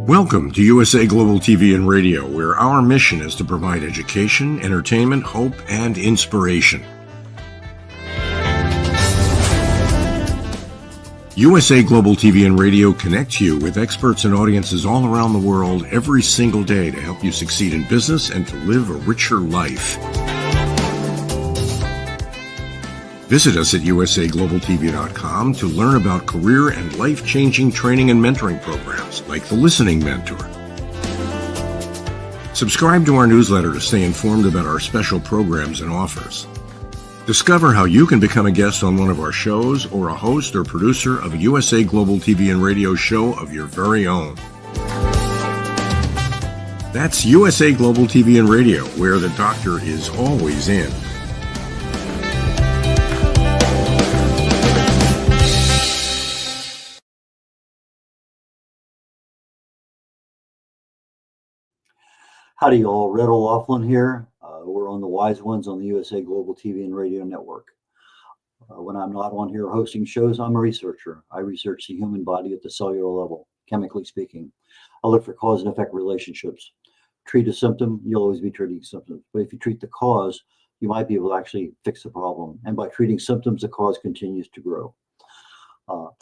Welcome to USA Global TV and Radio, where our mission is to provide education, entertainment, hope, and inspiration. USA Global TV and Radio connects you with experts and audiences all around the world every single day to help you succeed in business and to live a richer life. Visit us at usaglobaltv.com to learn about career and life-changing training and mentoring programs like the Listening Mentor. Subscribe to our newsletter to stay informed about our special programs and offers. Discover how you can become a guest on one of our shows or a host or producer of a USA Global TV and Radio show of your very own. That's USA Global TV and Radio, where the doctor is always in. Howdy, all. Red.olaughlin here. We're on the Wise Ones on the USA Global TV and Radio Network. When I'm not on here hosting shows, I'm a researcher. I research the human body at the cellular level, chemically speaking. I look for cause and effect relationships. Treat a symptom, you'll always be treating symptoms. But if you treat the cause, you might be able to actually fix the problem. And by treating symptoms, the cause continues to grow.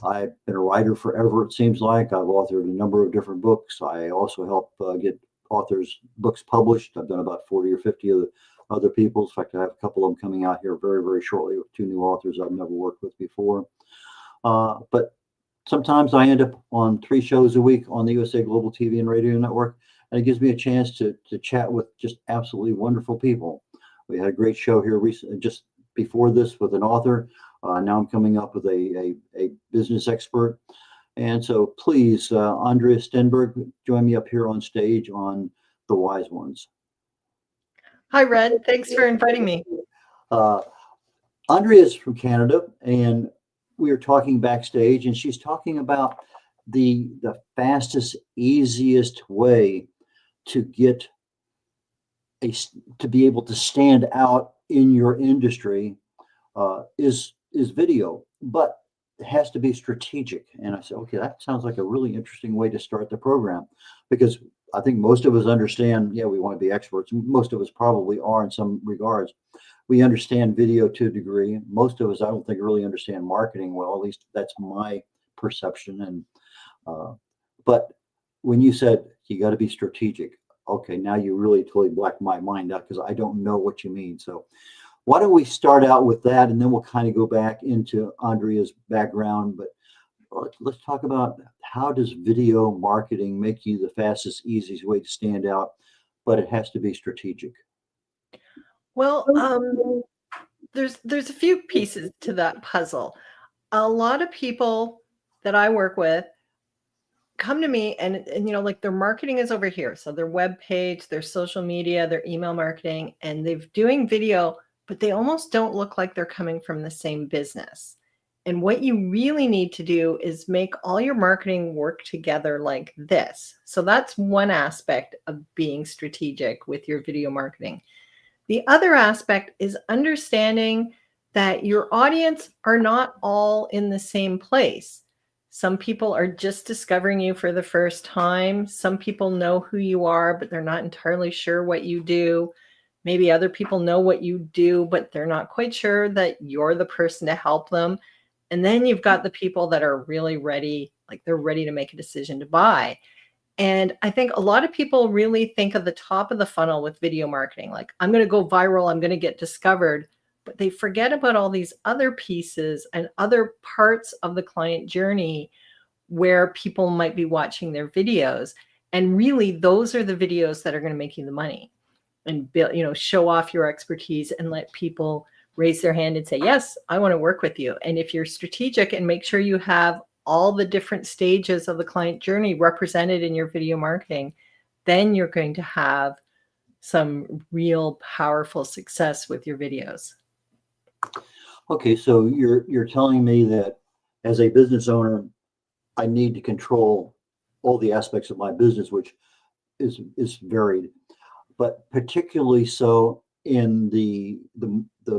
I've been a writer forever, it seems like. I've authored a number of different books. I also help get authors' books published. I've done about 40 or 50 of the other people's. In fact, I have a couple of them coming out here very, very shortly with two new authors I've never worked with before. But sometimes I end up on 3 shows a week on the USA Global TV and Radio Network, and it gives me a chance to chat with just absolutely wonderful people. We had a great show here recently, just before this, with an author. Now I'm coming up with a business expert. And so please, Andrea Stenberg, join me up here on stage on The Wise Ones. Hi, Red. Thanks for inviting me. Andrea is from Canada, and we are talking backstage, and she's talking about the fastest, easiest way to get to be able to stand out in your industry is video, but it has to be strategic. And I said, okay, that sounds like a really interesting way to start the program, because I think most of us understand, yeah, we want to be experts. Most of us probably are in some regards. We understand video to a degree. Most of us, I don't think, really understand marketing well. At least that's my perception. And but when you said you got to be strategic, okay, now you really totally blacked my mind out, because I don't know what you mean. So why don't we start out with that, and then we'll kind of go back into Andrea's background. But let's talk about, how does video marketing make you the fastest, easiest way to stand out, but it has to be strategic? Well, there's a few pieces to that puzzle. A lot of people that I work with come to me and like, their marketing is over here. So their web page, their social media, their email marketing, and they're doing video, but they almost don't look like they're coming from the same business. And what you really need to do is make all your marketing work together like this. So that's one aspect of being strategic with your video marketing. The other aspect is understanding that your audience are not all in the same place. Some people are just discovering you for the first time. Some people know who you are, but they're not entirely sure what you do. Maybe other people know what you do, but they're not quite sure that you're the person to help them. And then you've got the people that are really ready, like they're ready to make a decision to buy. And I think a lot of people really think of the top of the funnel with video marketing, like, I'm going to go viral, I'm going to get discovered, but they forget about all these other pieces and other parts of the client journey where people might be watching their videos. And really, those are the videos that are going to make you the money, and build, show off your expertise and let people raise their hand and say, yes, I want to work with you. And if you're strategic and make sure you have all the different stages of the client journey represented in your video marketing, then you're going to have some real powerful success with your videos. Okay, so you're telling me that as a business owner, I need to control all the aspects of my business, which is varied, but particularly so in the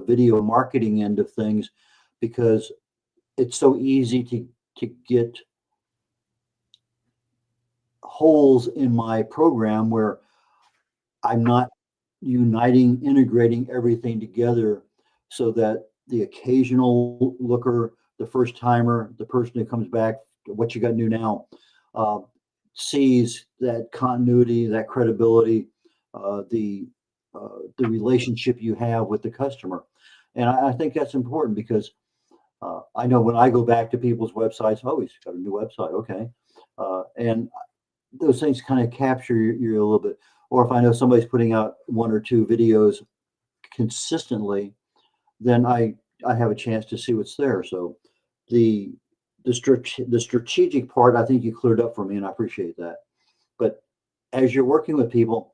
video marketing end of things, because it's so easy to get holes in my program where I'm not integrating everything together so that the occasional looker, the first timer, the person who comes back, what you got new now, uh, sees that continuity, that credibility, the relationship you have with the customer. And I think that's important because I know when I go back to people's websites, oh, he's got a new website. Okay. And those things kind of capture you a little bit. Or if I know somebody's putting out one or two videos consistently, then I have a chance to see what's there. So the the strategic part, I think you cleared up for me, and I appreciate that. But as you're working with people,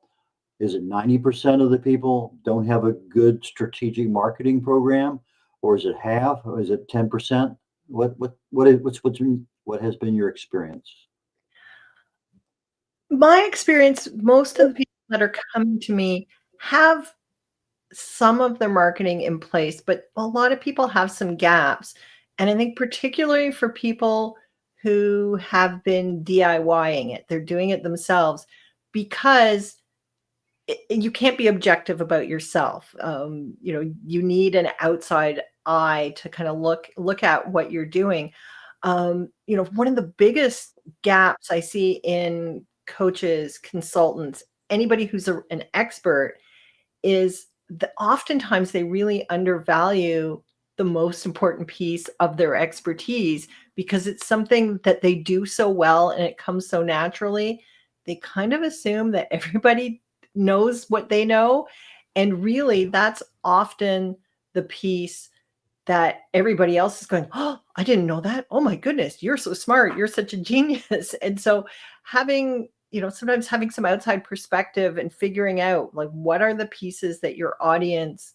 is it 90% of the people don't have a good strategic marketing program, or is it half, or is it 10%? What has been your experience? My experience, most of the people that are coming to me have some of their marketing in place, but a lot of people have some gaps. And I think particularly for people who have been DIYing it, they're doing it themselves because you can't be objective about yourself. You need an outside eye to kind of look at what you're doing. One of the biggest gaps I see in coaches, consultants, anybody who's an expert is that oftentimes they really undervalue the most important piece of their expertise because it's something that they do so well and it comes so naturally. They kind of assume that everybody knows what they know. And really, that's often the piece that everybody else is going, oh, I didn't know that. Oh my goodness, you're so smart. You're such a genius. And so sometimes having some outside perspective and figuring out like what are the pieces that your audience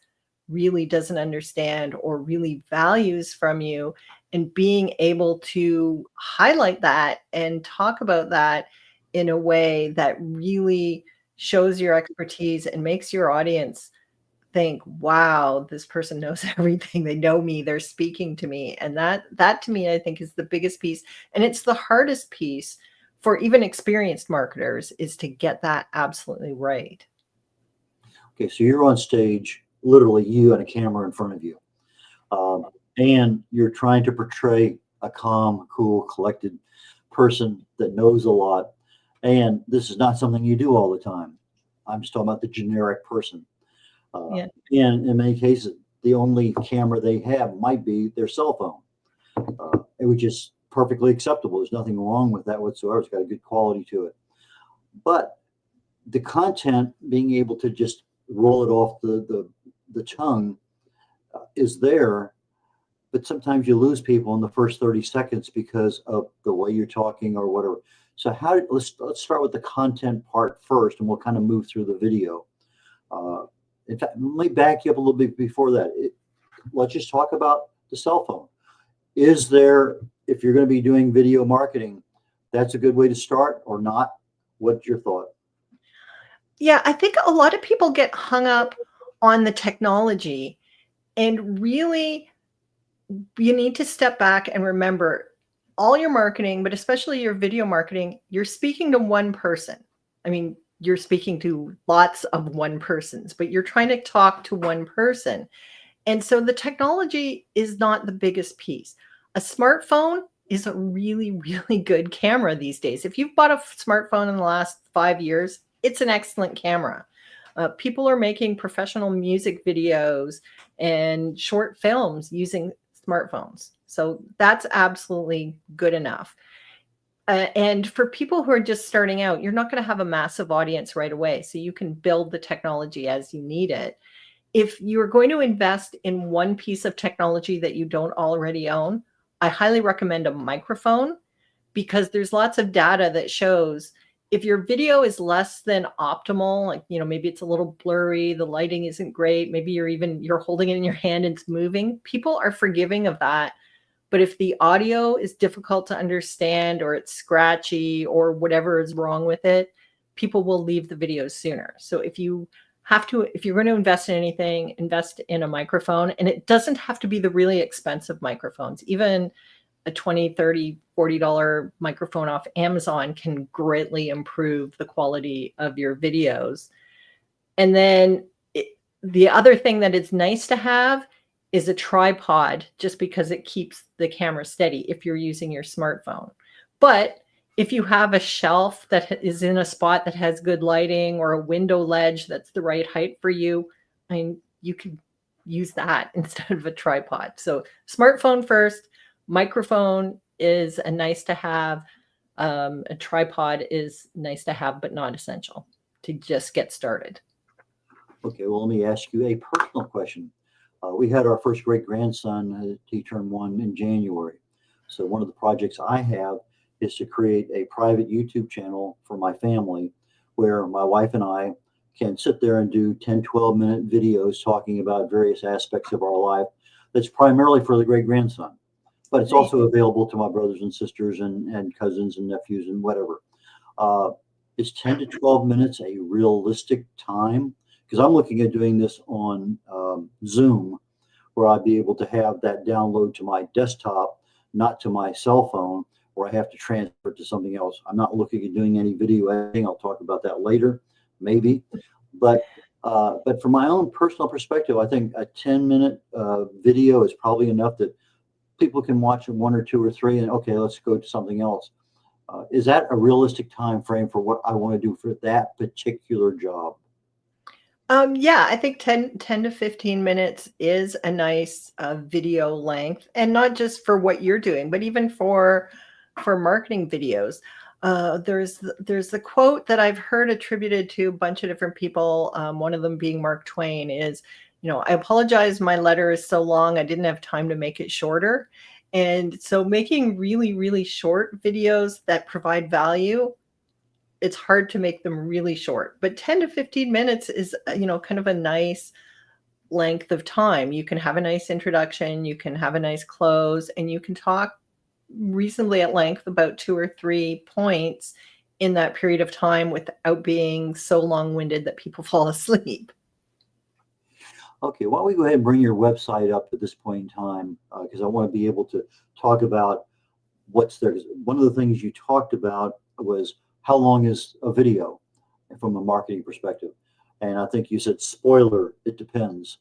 really doesn't understand or really values from you, and being able to highlight that and talk about that in a way that really shows your expertise and makes your audience think, wow, this person knows everything. They know me, they're speaking to me. And that to me, I think, is the biggest piece. And it's the hardest piece for even experienced marketers, is to get that absolutely right. Okay, so you're on stage, literally you and a camera in front of you. And you're trying to portray a calm, cool, collected person that knows a lot. And this is not something you do all the time. I'm just talking about the generic person. Yeah. And in many cases, the only camera they have might be their cell phone, which is perfectly acceptable. There's nothing wrong with that whatsoever. It's got a good quality to it. But the content, being able to just roll it off the tongue is there, but sometimes you lose people in the first 30 seconds because of the way you're talking or whatever. So let's start with the content part first, and we'll kind of move through the video. In fact, let me back you up a little bit before that. Let's just talk about the cell phone. Is there, if you're going to be doing video marketing, that's a good way to start or not? What's your thought? Yeah, I think a lot of people get hung up on the technology, and really you need to step back and remember all your marketing, but especially your video marketing, you're speaking to one person. I mean, you're speaking to lots of one persons, but you're trying to talk to one person. And so the technology is not the biggest piece. A smartphone is a really, really good camera these days. If you've bought a smartphone in the last 5 years, it's an excellent camera. People are making professional music videos and short films using smartphones. So that's absolutely good enough. And for people who are just starting out, you're not going to have a massive audience right away. So you can build the technology as you need it. If you're going to invest in one piece of technology that you don't already own, I highly recommend a microphone, because there's lots of data that shows if your video is less than optimal, like, maybe it's a little blurry, the lighting isn't great, maybe you're holding it in your hand and it's moving, people are forgiving of that. But if the audio is difficult to understand, or it's scratchy, or whatever is wrong with it, people will leave the videos sooner. So if you're going to invest in anything, invest in a microphone. And it doesn't have to be the really expensive microphones. Even a $20, $30, $40 microphone off Amazon can greatly improve the quality of your videos. And then the other thing that is nice to have is a tripod, just because it keeps the camera steady if you're using your smartphone. But if you have a shelf that is in a spot that has good lighting, or a window ledge that's the right height for you, I mean, you could use that instead of a tripod. So smartphone first, microphone is a nice to have. A tripod is nice to have, but not essential to just get started. Okay, well, let me ask you a personal question. We had our first great-grandson. He turned 1 in January. So one of the projects I have is to create a private YouTube channel for my family, where my wife and I can sit there and do 10, 12-minute videos talking about various aspects of our life. That's primarily for the great-grandson, but it's also available to my brothers and sisters and cousins and nephews and whatever. Is 10 to 12 minutes a realistic time? Because I'm looking at doing this on Zoom, where I'd be able to have that download to my desktop, not to my cell phone, where I have to transfer it to something else. I'm not looking at doing any video editing. I'll talk about that later, maybe. But from my own personal perspective, I think a 10-minute video is probably enough that people can watch in 1 or 2 or 3, and okay, let's go to something else. Is that a realistic time frame for what I want to do for that particular job? Yeah, I think 10 to 15 minutes is a nice video length, and not just for what you're doing, but even for marketing videos. There's the quote that I've heard attributed to a bunch of different people. One of them being Mark Twain is, I apologize, my letter is so long, I didn't have time to make it shorter. And so making really, really short videos that provide value, it's hard to make them really short, but 10 to 15 minutes is, kind of a nice length of time. You can have a nice introduction, you can have a nice close, and you can talk reasonably at length about 2 or 3 points in that period of time without being so long-winded that people fall asleep. Okay, why don't we go ahead and bring your website up at this point in time, because I want to be able to talk about what's there. One of the things you talked about was how long is a video from a marketing perspective, and I think you said, spoiler, it depends.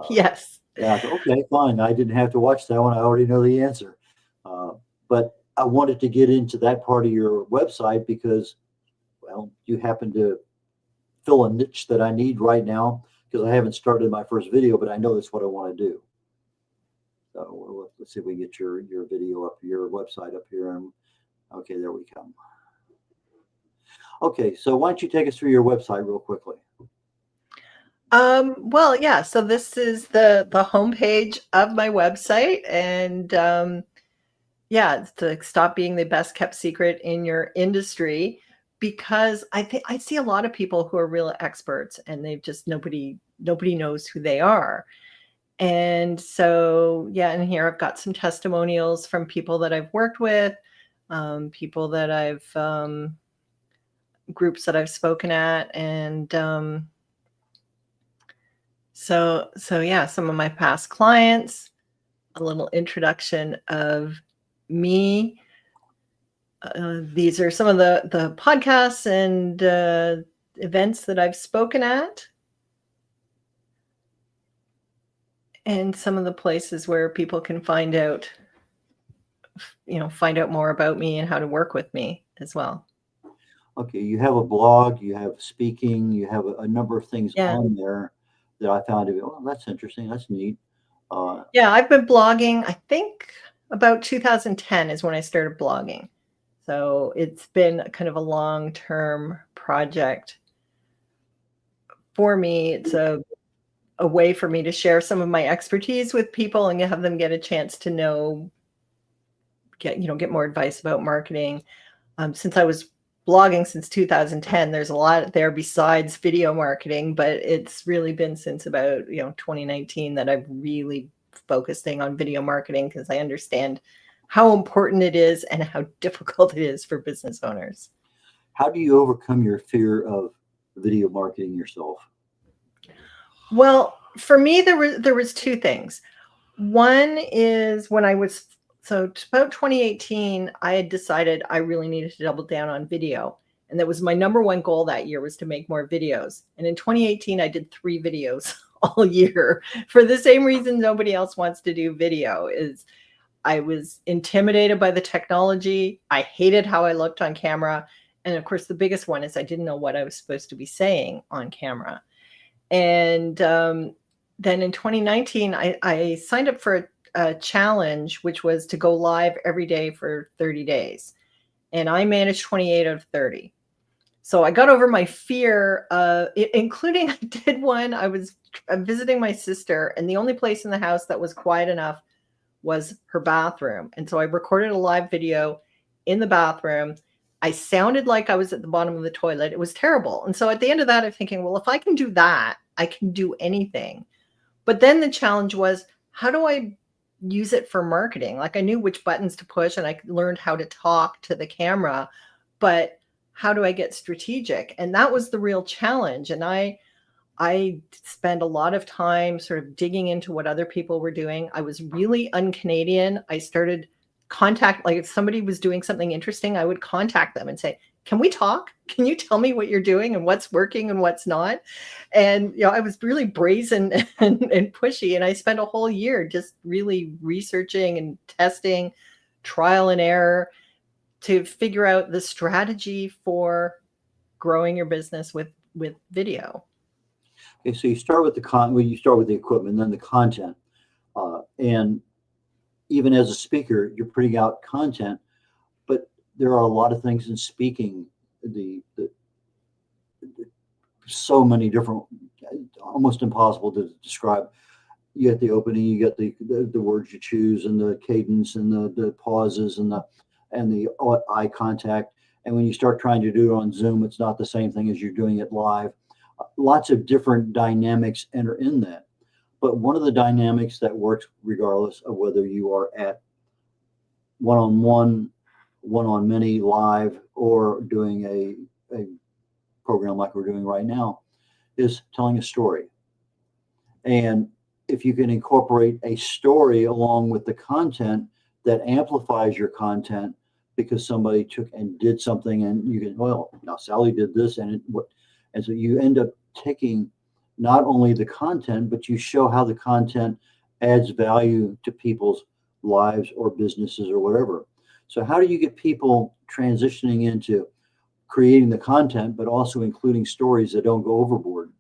Yes. Yeah, okay, fine. I didn't have to watch that one. I already know the answer. But I wanted to get into that part of your website because, well, you happen to fill a niche that I need right now, because I haven't started my first video, but I know that's what I want to do. So let's see if we get your video up, your website up here. And okay, there we come. Okay, so why don't you take us through your website real quickly? Well, yeah, so this is the homepage of my website, and yeah, it's to stop being the best kept secret in your industry, because I think I see a lot of people who are real experts, and they've just nobody knows who they are. And so, yeah, and here I've got some testimonials from people that I've worked with, people that I've groups that I've spoken at, and so yeah, some of my past clients, a little introduction of me. These are some of the podcasts and events that I've spoken at, and some of the places where people can find out more about me and how to work with me as well. Okay, you have a blog, you have speaking, you have a number of things on there that I found to be, oh, that's interesting, that's neat. Yeah, I've been blogging, I think about 2010 is when I started blogging. So it's been kind of a long-term project for me. It's a way for me to share some of my expertise with people and have them get a chance to get more advice about marketing. Since I was blogging since 2010, there's a lot there besides video marketing, but it's really been since about 2019 that I've really focusing on video marketing, because I understand how important it is and how difficult it is for business owners. How do you overcome your fear of video marketing yourself? Well, for me, there was 2 things. One is when I was about 2018, I had decided I really needed to double down on video. And that was my number one goal that year, was to make more videos. And in 2018, I did 3 videos all year for the same reason nobody else wants to do video. Is I was intimidated by the technology. I hated how I looked on camera. And of course, the biggest one is I didn't know what I was supposed to be saying on camera. And then in 2019, I signed up for a challenge, which was to go live every day for 30 days. And I managed 28 out of 30. So I got over my fear, including I did one. I was visiting my sister, and the only place in the house that was quiet enough was her bathroom. And so I recorded a live video in the bathroom. I sounded like I was at the bottom of the toilet. It was terrible. And so at the end of that, I'm thinking, well, if I can do that, I can do anything. But then the challenge was, how do I use it for marketing? Like, I knew which buttons to push and I learned how to talk to the camera, but how do I get strategic? And that was the real challenge. And I spent a lot of time sort of digging into what other people were doing. I was really un-Canadian. I started like if somebody was doing something interesting, I would contact them and say, can we talk? Can you tell me what you're doing and what's working and what's not? And, I was really brazen and pushy. And I spent a whole year just really researching and testing, trial and error, to figure out the strategy for growing your business with video. Okay, so you start with you start with the equipment, then the content, and even as a speaker, you're putting out content. But there are a lot of things in speaking. So many different, almost impossible to describe. You get the opening, you get the words you choose, and the cadence, and the pauses, and the eye contact. And when you start trying to do it on Zoom, it's not the same thing as you're doing it live. Lots of different dynamics enter in that. But one of the dynamics that works regardless of whether you are at one-on-one, one-on-many live, or doing a program like we're doing right now, is telling a story. And if you can incorporate a story along with the content that amplifies your content, because somebody took and did something, and you can, well, now Sally did this, and so you end up taking not only the content, but you show how the content adds value to people's lives or businesses or whatever. So how do you get people transitioning into creating the content, but also including stories that don't go overboard?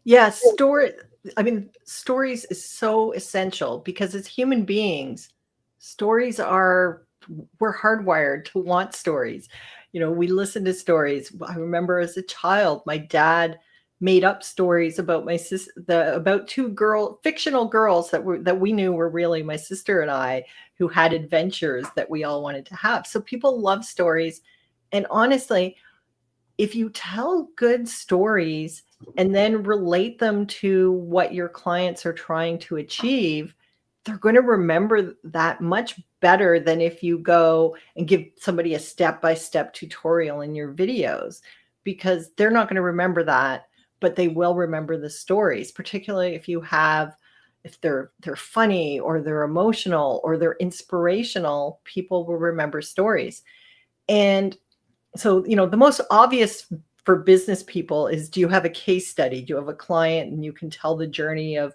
Yeah, stories is so essential, because as human beings, we're hardwired to want stories. We listen to stories. I remember as a child, my dad made up stories about my sister, about 2 fictional girls that we knew were really my sister and I, who had adventures that we all wanted to have. So people love stories. And honestly, if you tell good stories and then relate them to what your clients are trying to achieve, they're going to remember that much better than if you go and give somebody a step-by-step tutorial in your videos, because they're not going to remember that, but they will remember the stories, particularly if they're funny, or they're emotional, or they're inspirational. People will remember stories. And so, the most obvious for business people is, do you have a case study? Do you have a client and you can tell the journey of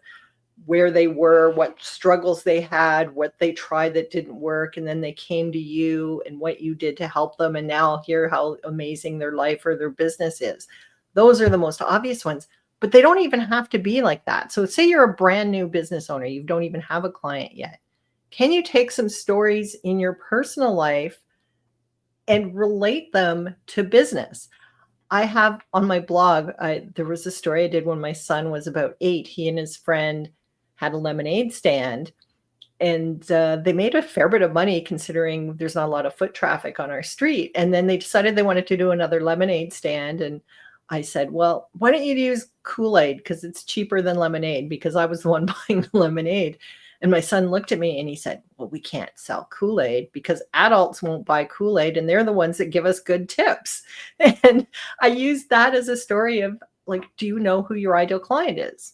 where they were, what struggles they had, what they tried that didn't work, and then they came to you and what you did to help them, and now hear how amazing their life or their business is? Those are the most obvious ones, but they don't even have to be like that. So say you're a brand new business owner, you don't even have a client yet. Can you take some stories in your personal life and relate them to business? I have on my blog, there was a story I did when my son was about 8. He and his friend had a lemonade stand, and they made a fair bit of money, considering there's not a lot of foot traffic on our street. And then they decided they wanted to do another lemonade stand. And I said, well, why don't you use Kool-Aid? Because it's cheaper than lemonade, because I was the one buying the lemonade. And my son looked at me and he said, well, we can't sell Kool-Aid because adults won't buy Kool-Aid, and they're the ones that give us good tips. And I used that as a story of, like, do you know who your ideal client is?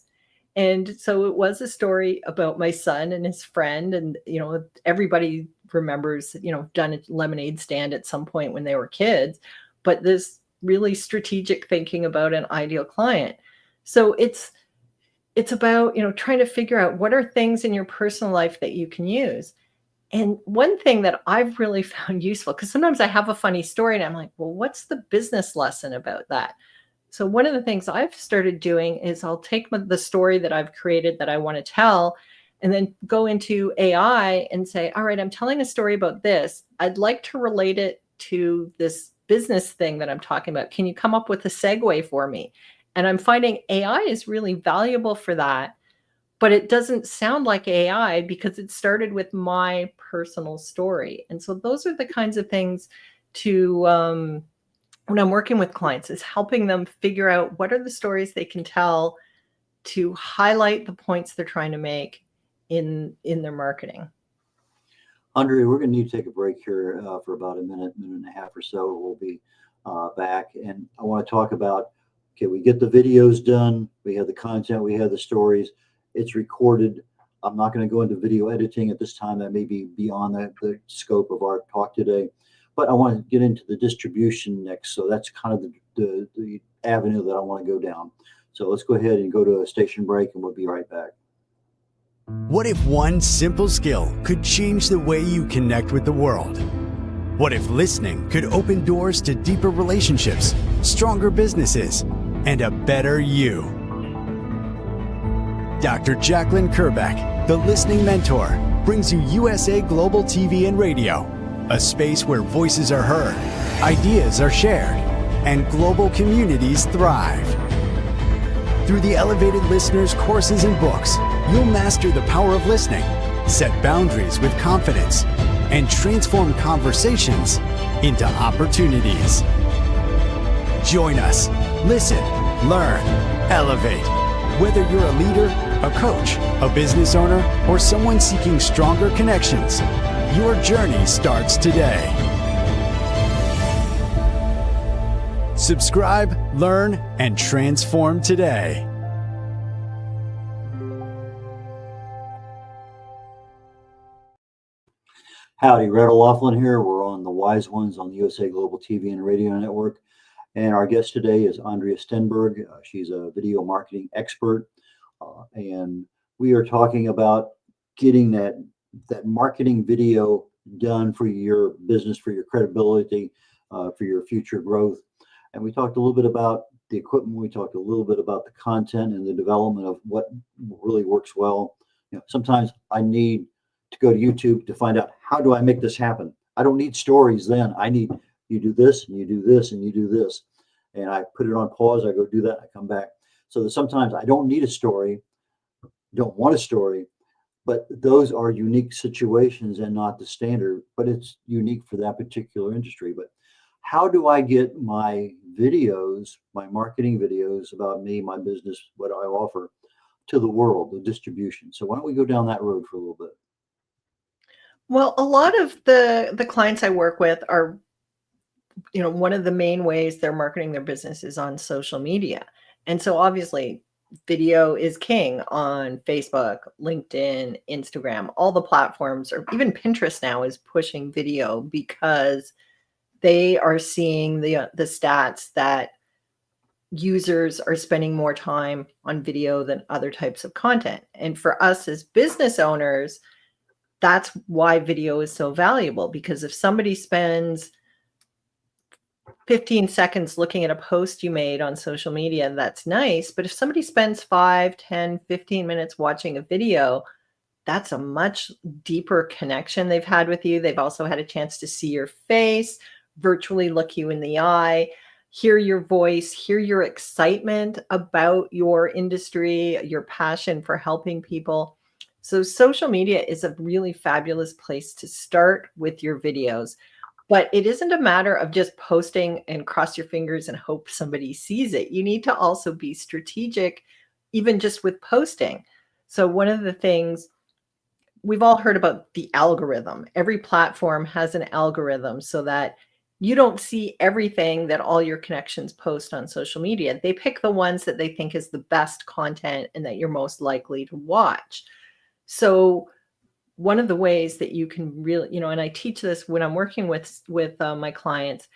And so it was a story about my son and his friend. And, everybody remembers, done a lemonade stand at some point when they were kids, but this really strategic thinking about an ideal client. So it's about, trying to figure out what are things in your personal life that you can use. And one thing that I've really found useful, because sometimes I have a funny story and I'm like, well, what's the business lesson about that? So one of the things I've started doing is I'll take the story that I've created that I want to tell and then go into AI and say, all right, I'm telling a story about this. I'd like to relate it to this business thing that I'm talking about. Can you come up with a segue for me? And I'm finding AI is really valuable for that, but it doesn't sound like AI because it started with my personal story. And so those are the kinds of things to when I'm working with clients, is helping them figure out what are the stories they can tell to highlight the points they're trying to make in their marketing. Andrea, we're going to need to take a break here for about a minute and a half or so. We'll be back. And I want to talk about, okay, we get the videos done. We have the content. We have the stories. It's recorded. I'm not going to go into video editing at this time. That may be beyond the scope of our talk today. But I want to get into the distribution next. So that's kind of the avenue that I want to go down. So let's go ahead and go to a station break and we'll be right back. What if one simple skill could change the way you connect with the world? What if listening could open doors to deeper relationships, stronger businesses, and a better you? Dr. Jacalyn Kerbeck, the Listening Mentor, brings you USA Global TV and Radio, a space where voices are heard, ideas are shared, and global communities thrive. Through the elevated listeners' courses and books, you'll master the power of listening, set boundaries with confidence, and transform conversations into opportunities. Join us. Listen, learn, elevate. Whether you're a leader, a coach, a business owner, or someone seeking stronger connections, your journey starts today. Subscribe, learn, and transform today. Howdy, Red O'Laughlin here. We're on the Wise Ones on the USA Global TV and Radio Network. And our guest today is Andrea Stenberg. She's a video marketing expert. And we are talking about getting that marketing video done for your business, for your credibility, for your future growth. And we talked a little bit about the equipment. We talked a little bit about the content and the development of what really works well. Sometimes I need to go to YouTube to find out, how do I make this happen? I don't need stories then. I need, you do this and you do this and you do this. And I put it on pause. I go do that. I come back. So that sometimes I don't need a story, don't want a story, but those are unique situations and not the standard, but it's unique for that particular industry. But how do I get my videos, my marketing videos about me, my business, what I offer to the world, the distribution? So why don't we go down that road for a little bit? Well, a lot of the clients I work with are, one of the main ways they're marketing their business is on social media. And so obviously video is king on Facebook, LinkedIn, Instagram, all the platforms, or even Pinterest now is pushing video because they are seeing the stats that users are spending more time on video than other types of content. And for us as business owners, that's why video is so valuable, because if somebody spends 15 seconds looking at a post you made on social media, that's nice. But if somebody spends 5, 10, 15 minutes watching a video, that's a much deeper connection they've had with you. They've also had a chance to see your face, virtually look you in the eye, hear your voice, hear your excitement about your industry, your passion for helping people. So social media is a really fabulous place to start with your videos. But it isn't a matter of just posting and cross your fingers and hope somebody sees it. You need to also be strategic, even just with posting. So one of the things we've all heard about, the algorithm. Every platform has an algorithm so that you don't see everything that all your connections post on social media. They pick the ones that they think is the best content and that you're most likely to watch. So one of the ways that you can really, and I teach this when I'm working with my clients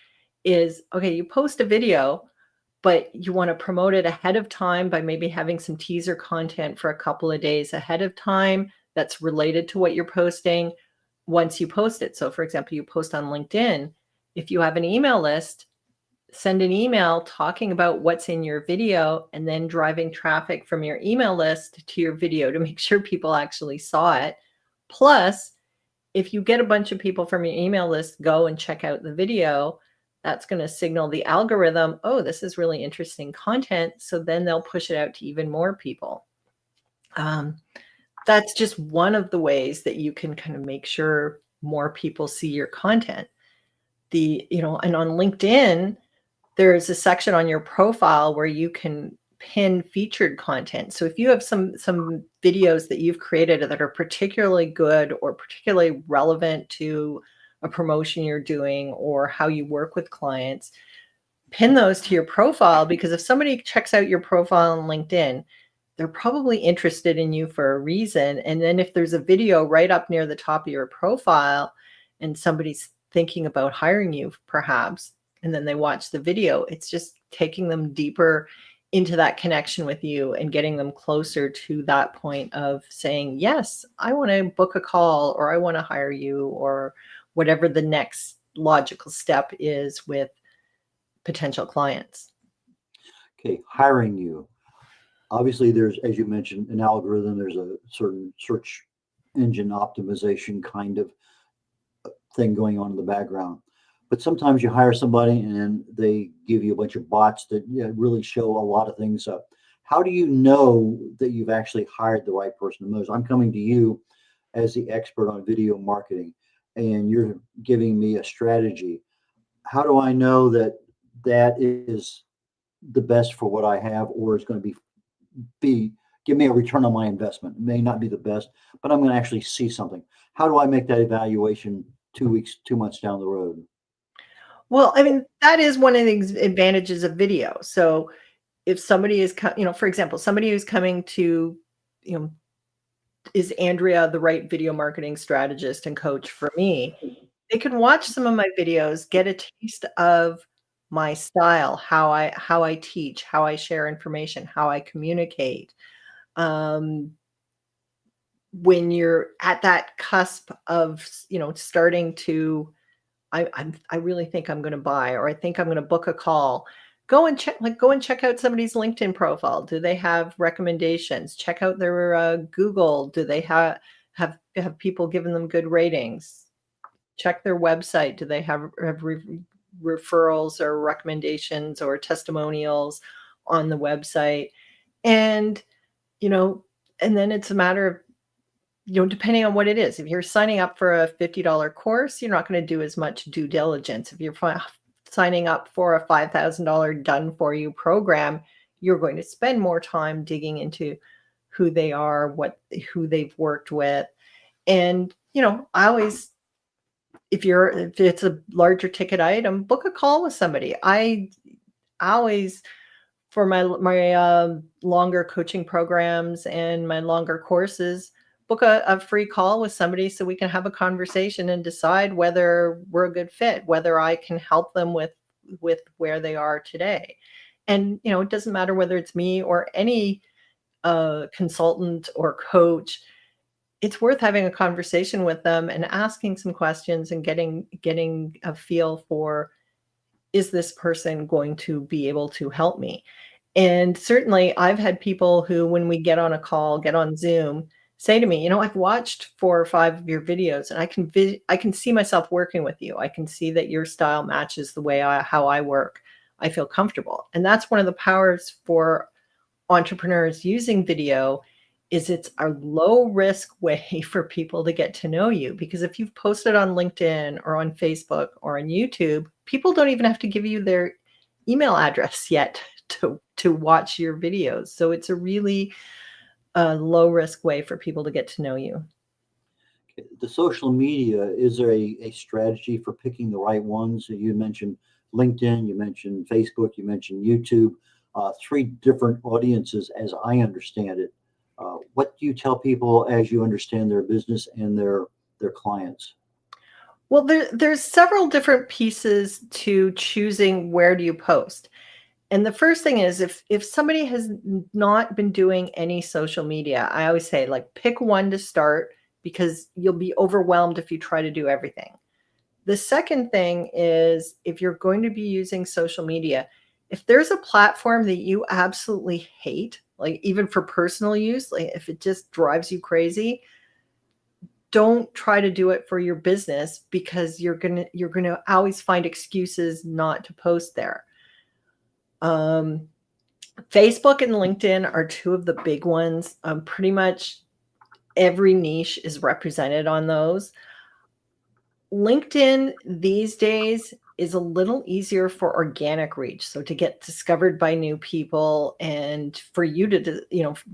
is, okay, you post a video, but you want to promote it ahead of time by maybe having some teaser content for a couple of days ahead of time that's related to what you're posting once you post it. So for example, you post on LinkedIn. If you have an email list, send an email talking about what's in your video and then driving traffic from your email list to your video to make sure people actually saw it. Plus, if you get a bunch of people from your email list go and check out the video, that's going to signal the algorithm, oh, this is really interesting content. So then they'll push it out to even more people. That's just one of the ways that you can kind of make sure more people see your content. And on LinkedIn, there's a section on your profile where you can pin featured content. So if you have some videos that you've created that are particularly good or particularly relevant to a promotion you're doing or how you work with clients, pin those to your profile, because if somebody checks out your profile on LinkedIn, they're probably interested in you for a reason. And then if there's a video right up near the top of your profile and somebody's thinking about hiring you perhaps, and then they watch the video, it's just taking them deeper into that connection with you and getting them closer to that point of saying, yes, I want to book a call, or I want to hire you, or whatever the next logical step is with potential clients. Okay, hiring you. Obviously, there's, as you mentioned, an algorithm. There's a certain search engine optimization kind of thing going on in the background. But sometimes you hire somebody and they give you a bunch of bots that really show a lot of things up. How do you know that you've actually hired the right person? I'm coming to you as the expert on video marketing, and you're giving me a strategy. How do I know that that is the best for what I have, or is going to be give me a return on my investment? It may not be the best, but I'm going to actually see something. How do I make that evaluation 2 weeks, 2 months down the road? Well, I mean, that is one of the advantages of video. So if somebody is, for example, somebody who's coming to, is Andrea the right video marketing strategist and coach for me? They can watch some of my videos, get a taste of my style, how I teach, how I share information, how I communicate. When you're at that cusp of, starting to, I really think I'm going to buy, or I think I'm going to book a call, go and check out somebody's LinkedIn profile. Do they have recommendations? Check out their Google. Do they have people giving them good ratings? Check their website. Do they have referrals or recommendations or testimonials on the website? And, and then it's a matter of, depending on what it is. If you're signing up for a $50 course, you're not going to do as much due diligence. If you're signing up for a $5,000 done for you program, you're going to spend more time digging into who they are, who they've worked with. And, I always, if it's a larger ticket item, book a call with somebody. I always, for my longer coaching programs and my longer courses, book a free call with somebody so we can have a conversation and decide whether we're a good fit, whether I can help them with where they are today. And, it doesn't matter whether it's me or any consultant or coach. It's worth having a conversation with them and asking some questions and getting a feel for, is this person going to be able to help me? And certainly I've had people who, when we get on a call, get on Zoom, say to me, I've watched 4 or 5 of your videos, and I can see myself working with you. I can see that your style matches the way how I work. I feel comfortable. And that's one of the powers for entrepreneurs using video, is it's a low risk way for people to get to know you. Because if you've posted on LinkedIn or on Facebook or on YouTube, people don't even have to give you their email address yet to watch your videos. So it's a really low risk way for people to get to know you. The social media, is there a strategy for picking the right ones? You mentioned LinkedIn, you mentioned Facebook, you mentioned YouTube, three different audiences as I understand it. What do you tell people as you understand their business and their clients? Well, there's several different pieces to choosing where do you post. And the first thing is if somebody has not been doing any social media, I always say like pick one to start because you'll be overwhelmed if you try to do everything. The second thing is if you're going to be using social media, if there's a platform that you absolutely hate, like even for personal use, like if it just drives you crazy, don't try to do it for your business because you're gonna always find excuses not to post there. Um, Facebook and LinkedIn are two of the big ones. Pretty much every niche is represented on those. LinkedIn these days is a little easier for organic reach. So to get discovered by new people and for you to,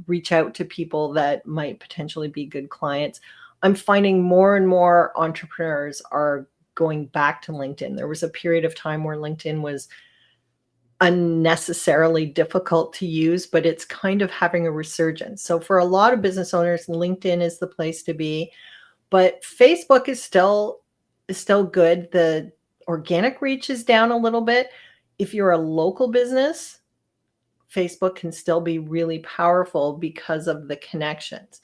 reach out to people that might potentially be good clients. I'm finding more and more entrepreneurs are going back to LinkedIn. There was a period of time where LinkedIn was unnecessarily difficult to use, but it's kind of having a resurgence. So for a lot of business owners, LinkedIn is the place to be. But Facebook is still good. The organic reach is down a little bit. If you're a local business, Facebook can still be really powerful because of the connections.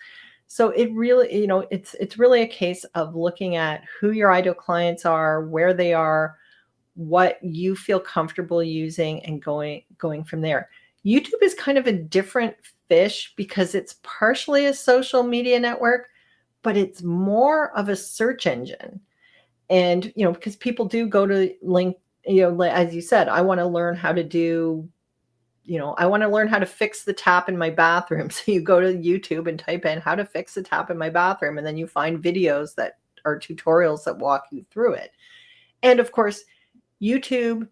So it really, it's really a case of looking at who your ideal clients are, where they are, what you feel comfortable using, and going from there. YouTube is kind of a different fish because it's partially a social media network, but it's more of a search engine. And, because people do go to link, as you said, I want to learn how to do, I want to learn how to fix the tap in my bathroom. So you go to YouTube and type in how to fix the tap in my bathroom. And then you find videos that are tutorials that walk you through it. And of course, YouTube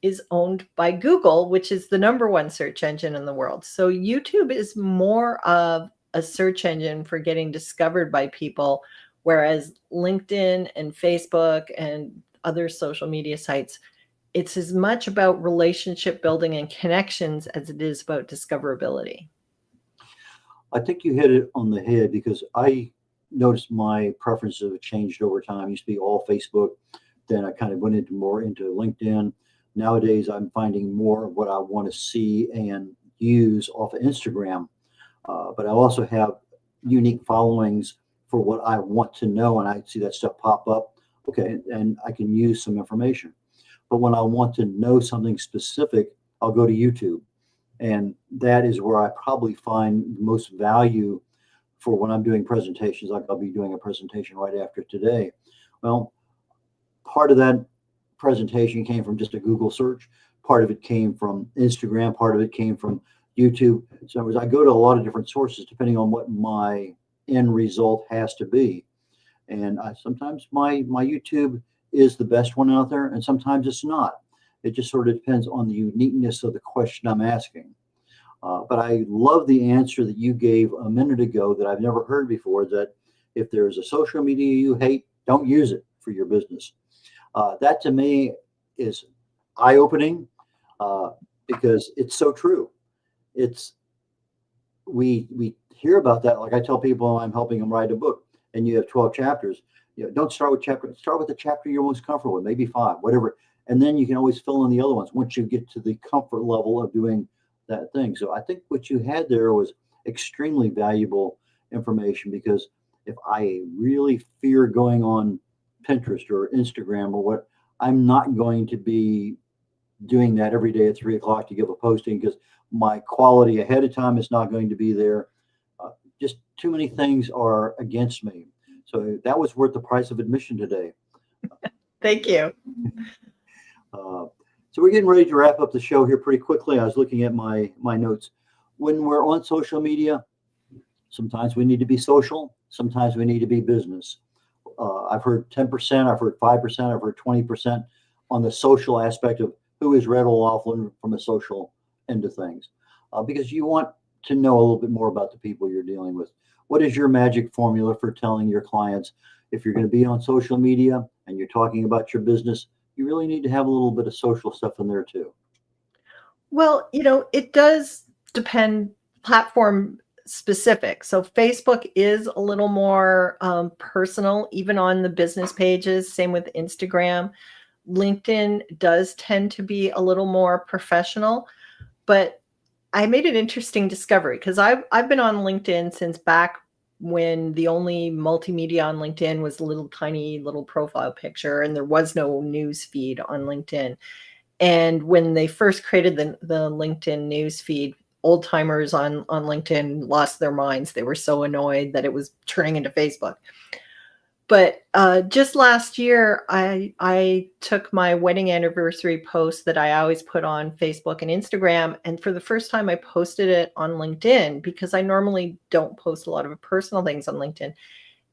is owned by Google, which is the number one search engine in the world. So YouTube is more of a search engine for getting discovered by people, whereas LinkedIn and Facebook and other social media sites, it's as much about relationship building and connections as it is about discoverability. I think you hit it on the head because I noticed my preferences have changed over time. It used to be all Facebook. Then I kind of went more into LinkedIn. Nowadays, I'm finding more of what I want to see and use off of Instagram. But I also have unique followings for what I want to know, and I see that stuff pop up. Okay, and I can use some information. But when I want to know something specific, I'll go to YouTube. And that is where I probably find the most value for when I'm doing presentations. Like I'll be doing a presentation right after today. Well, part of that presentation came from just a Google search. Part of it came from Instagram. Part of it came from YouTube. So in other words, I go to a lot of different sources depending on what my end result has to be. And sometimes my YouTube is the best one out there, and sometimes it's not. It just sort of depends on the uniqueness of the question I'm asking. But I love the answer that you gave a minute ago that I've never heard before, that if there's a social media you hate, don't use it for your business. That to me is eye-opening because it's so true. We hear about that. Like I tell people I'm helping them write a book, and you have 12 chapters. Don't start with start with the chapter you're most comfortable with, maybe 5, whatever. And then you can always fill in the other ones once you get to the comfort level of doing that thing. So I think what you had there was extremely valuable information, because if I really fear going on Pinterest or Instagram or what, I'm not going to be doing that every day at 3 o'clock to give a posting, because my quality ahead of time is not going to be there. Just too many things are against me. So that was worth the price of admission today. Thank you. So we're getting ready to wrap up the show here pretty quickly. I was looking at my notes. When we're on social media, sometimes we need to be social. Sometimes we need to be business. I've heard 10%, I've heard 5%, I've heard 20% on the social aspect of who is Red O'Laughlin from a social end of things. Because you want to know a little bit more about the people you're dealing with. What is your magic formula for telling your clients if you're going to be on social media and you're talking about your business, you really need to have a little bit of social stuff in there too. Well, it does depend platform specific. So Facebook is a little more personal, even on the business pages. Same with Instagram. LinkedIn does tend to be a little more professional, but I made an interesting discovery because I've been on LinkedIn since back when the only multimedia on LinkedIn was a little tiny little profile picture, and there was no news feed on LinkedIn. And when they first created the LinkedIn news feed, old timers on LinkedIn lost their minds. They were so annoyed that it was turning into Facebook. But just last year, I took my wedding anniversary post that I always put on Facebook and Instagram, and for the first time, I posted it on LinkedIn because I normally don't post a lot of personal things on LinkedIn.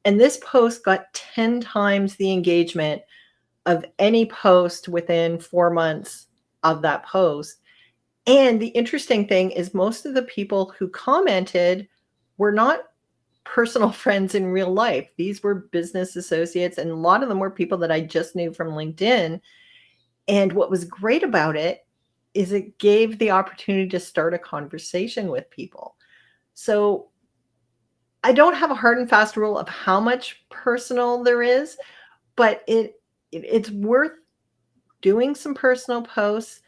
And this post got 10 times the engagement of any post within 4 months of that post. And the interesting thing is most of the people who commented were not personal friends in real life. These were business associates, and a lot of them were people that I just knew from LinkedIn. And what was great about it is it gave the opportunity to start a conversation with people. So I don't have a hard and fast rule of how much personal there is, but it's worth doing some personal posts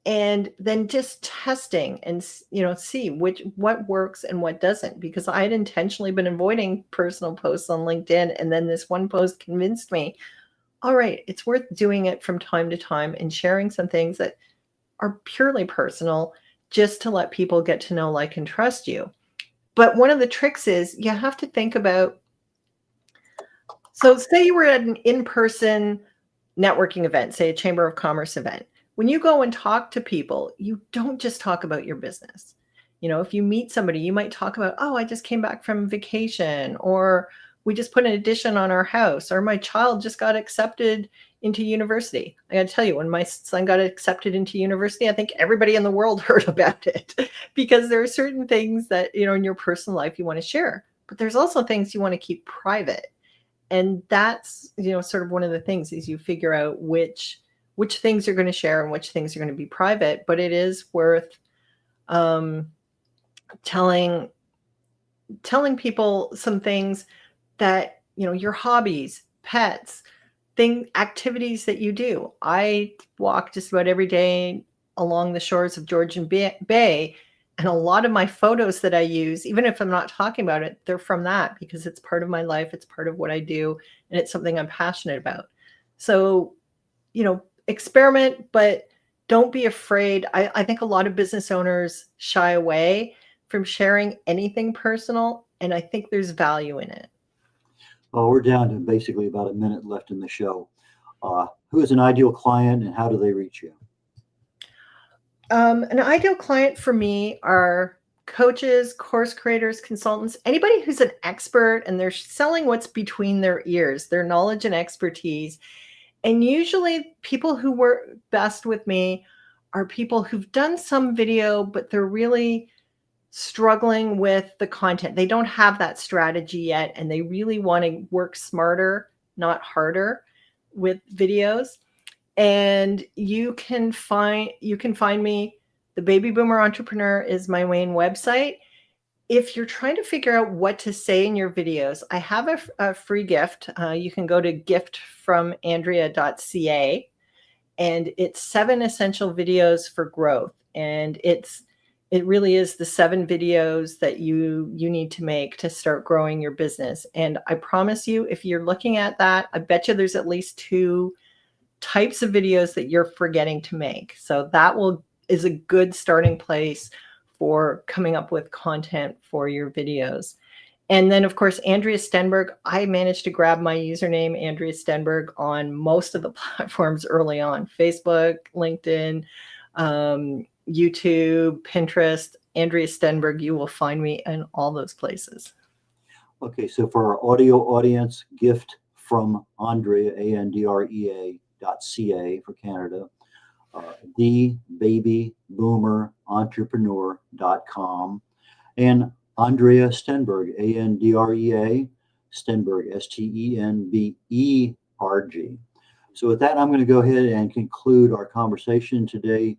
and then just testing and see what works and what doesn't, because I had intentionally been avoiding personal posts on LinkedIn, and then this one post convinced me, all right, it's worth doing it from time to time and sharing some things that are purely personal just to let people get to know, like, and trust you. But one of the tricks is you have to think about, so say you were at an in-person networking event, say a Chamber of Commerce event. When you go and talk to people, you don't just talk about your business. If you meet somebody, you might talk about, oh, I just came back from vacation, or we just put an addition on our house, or my child just got accepted into university. I got to tell you, when my son got accepted into university, I think everybody in the world heard about it because there are certain things that, in your personal life you want to share, but there's also things you want to keep private. And that's, sort of one of the things is you figure out which things you're going to share and which things are going to be private. But it is worth telling people some things that, your hobbies, pets, activities that you do. I walk just about every day along the shores of Georgian Bay. And a lot of my photos that I use, even if I'm not talking about it, they're from that because it's part of my life. It's part of what I do. And it's something I'm passionate about. So, experiment, but don't be afraid. I think a lot of business owners shy away from sharing anything personal. And I think there's value in it. Well, we're down to basically about a minute left in the show. Who is an ideal client and how do they reach you? An ideal client for me are coaches, course creators, consultants, anybody who's an expert and they're selling what's between their ears, their knowledge and expertise. And usually people who work best with me are people who've done some video, but they're really struggling with the content. They don't have that strategy yet, and they really want to work smarter, not harder with videos. And you can find me. The Baby Boomer Entrepreneur is my main website. If you're trying to figure out what to say in your videos, I have a free gift. You can go to giftfromandrea.ca, and it's 7 essential videos for growth. And it really is the 7 videos that you need to make to start growing your business. And I promise you, if you're looking at that, I bet you there's at least 2 types of videos that you're forgetting to make. So that is a good starting place for coming up with content for your videos. And then, of course, Andrea Stenberg. I managed to grab my username, Andrea Stenberg, on most of the platforms early on: Facebook, LinkedIn, YouTube, Pinterest. Andrea Stenberg, you will find me in all those places. Okay, so for our audio audience, gift from Andrea, ANDREA.ca for Canada, thebabyboomerentrepreneur.com, and Andrea Stenberg, ANDREA, Stenberg, Stenberg. So with that, I'm going to go ahead and conclude our conversation today.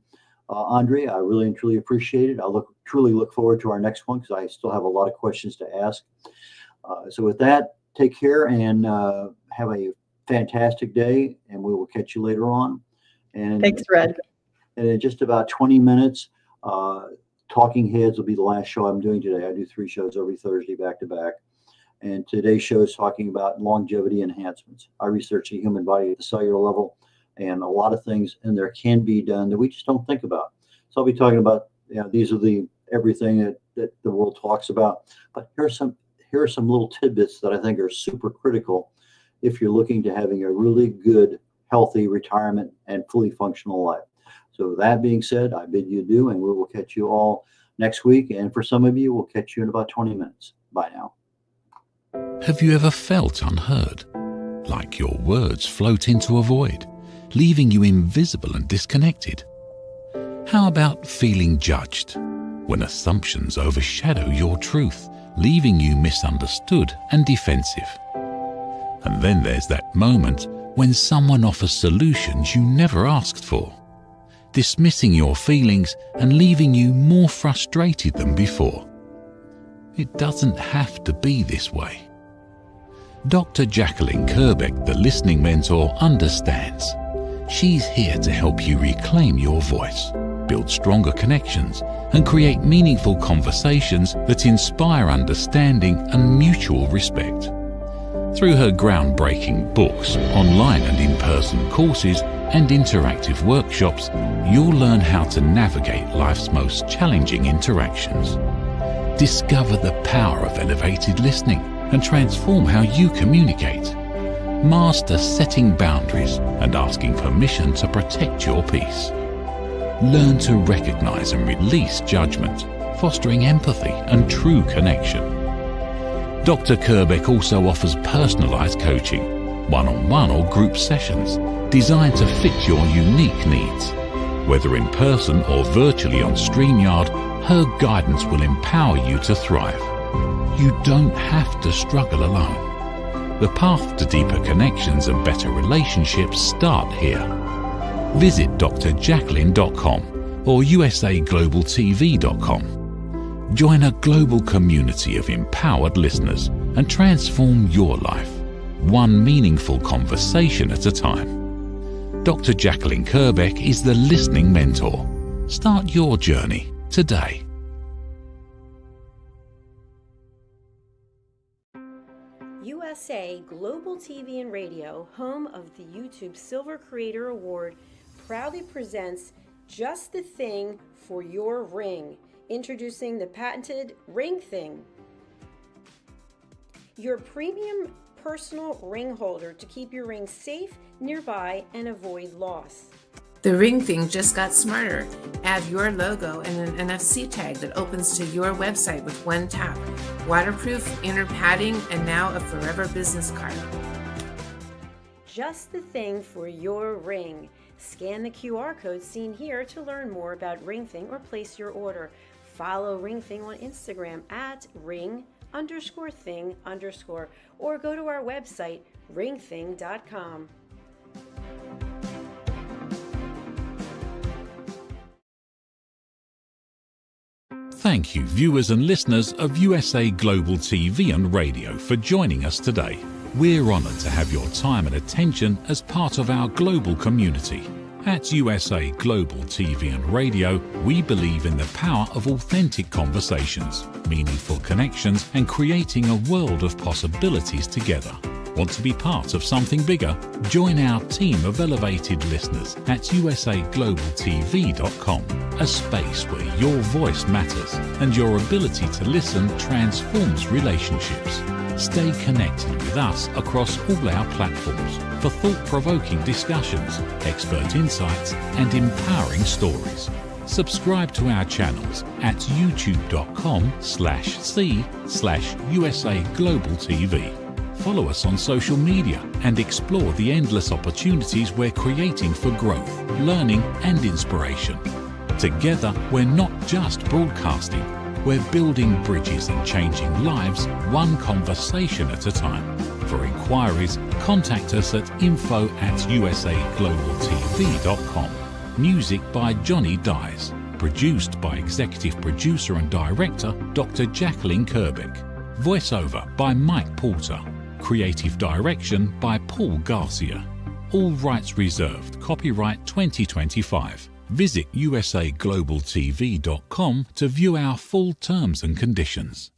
Andrea, I really and truly appreciate it. I truly look forward to our next one because I still have a lot of questions to ask. So with that, take care and have a fantastic day, and we will catch you later on. And Thanks, Red. And in just about 20 minutes, Talking Heads will be the last show I'm doing today. I do 3 shows every Thursday back to back. And today's show is talking about longevity enhancements. I research the human body at the cellular level, and a lot of things in there can be done that we just don't think about. So I'll be talking about, these are everything that the world talks about. But here are some little tidbits that I think are super critical if you're looking to having a really good, healthy retirement and fully functional life. So that being said, I bid you adieu, and we will catch you all next week. And for some of you, we'll catch you in about 20 minutes. Bye now. Have you ever felt unheard? Like your words float into a void, leaving you invisible and disconnected? How about feeling judged, when assumptions overshadow your truth, leaving you misunderstood and defensive? And then there's that moment when someone offers solutions you never asked for, dismissing your feelings and leaving you more frustrated than before. It doesn't have to be this way. Dr. Jacalyn Kerbeck, the listening mentor, understands. She's here to help you reclaim your voice, build stronger connections, and create meaningful conversations that inspire understanding and mutual respect. Through her groundbreaking books, online and in-person courses, and interactive workshops, you'll learn how to navigate life's most challenging interactions. Discover the power of elevated listening and transform how you communicate. Master setting boundaries and asking permission to protect your peace. Learn to recognize and release judgment, fostering empathy and true connection. Dr. Kerbeck also offers personalized coaching, one-on-one or group sessions designed to fit your unique needs. Whether in person or virtually on StreamYard, her guidance will empower you to thrive. You don't have to struggle alone. The path to deeper connections and better relationships start here. Visit drjacalyn.com or usaglobaltv.com. Join a global community of empowered listeners and transform your life, one meaningful conversation at a time. Dr. Jacalyn Kerbeck is the listening mentor. Start your journey today. USA Global TV and Radio, home of the YouTube Silver Creator Award, proudly presents Just the Thing for Your Ring, introducing the patented Ring Thing. Your premium personal ring holder to keep your ring safe, nearby, and avoid loss. The Ring Thing just got smarter. Add your logo and an NFC tag that opens to your website with one tap. Waterproof, inner padding, and now a forever business card. Just the thing for your ring. Scan the QR code seen here to learn more about Ring Thing or place your order. Follow Ring Thing on Instagram at ring_thing_ or go to our website ringthing.com. Thank you, viewers and listeners of USA Global TV and Radio, for joining us today. We're honored to have your time and attention as part of our global community. At USA Global TV and Radio, we believe in the power of authentic conversations, meaningful connections, and creating a world of possibilities together. Want to be part of something bigger? Join our team of elevated listeners at usaglobaltv.com, a space where your voice matters and your ability to listen transforms relationships. Stay connected with us across all our platforms for thought-provoking discussions, expert insights, and empowering stories. Subscribe to our channels at youtube.com/c/usaglobaltv. Follow us on social media and explore the endless opportunities we're creating for growth, learning, and inspiration. Together, we're not just broadcasting, We're building bridges and changing lives one conversation at a time. For inquiries, contact us at info@usaglobaltv.com. Music by Johnny Dyes. Produced by Executive Producer and Director Dr. Jacalyn Kerbeck. Voiceover by Mike Porter. Creative Direction by Paul Garcia. All rights reserved. Copyright 2025. Visit usaglobaltv.com to view our full terms and conditions.